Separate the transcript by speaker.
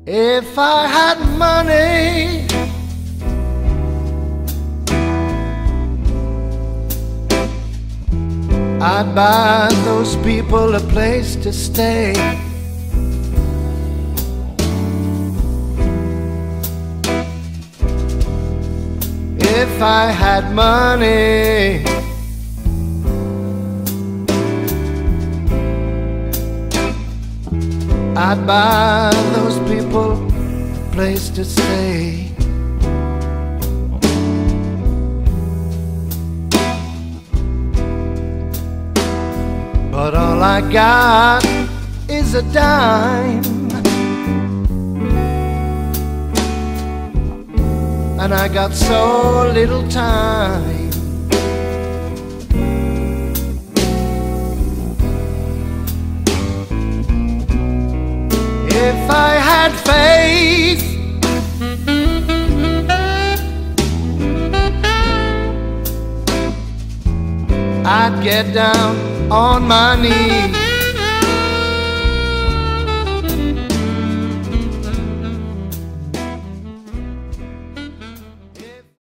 Speaker 1: If I had money, I'd buy those people a place to stay. If I had money, I'd buy those people a place to stay. But all I got is a dime, and I got so little time. If I had faith, I'd get down on my knees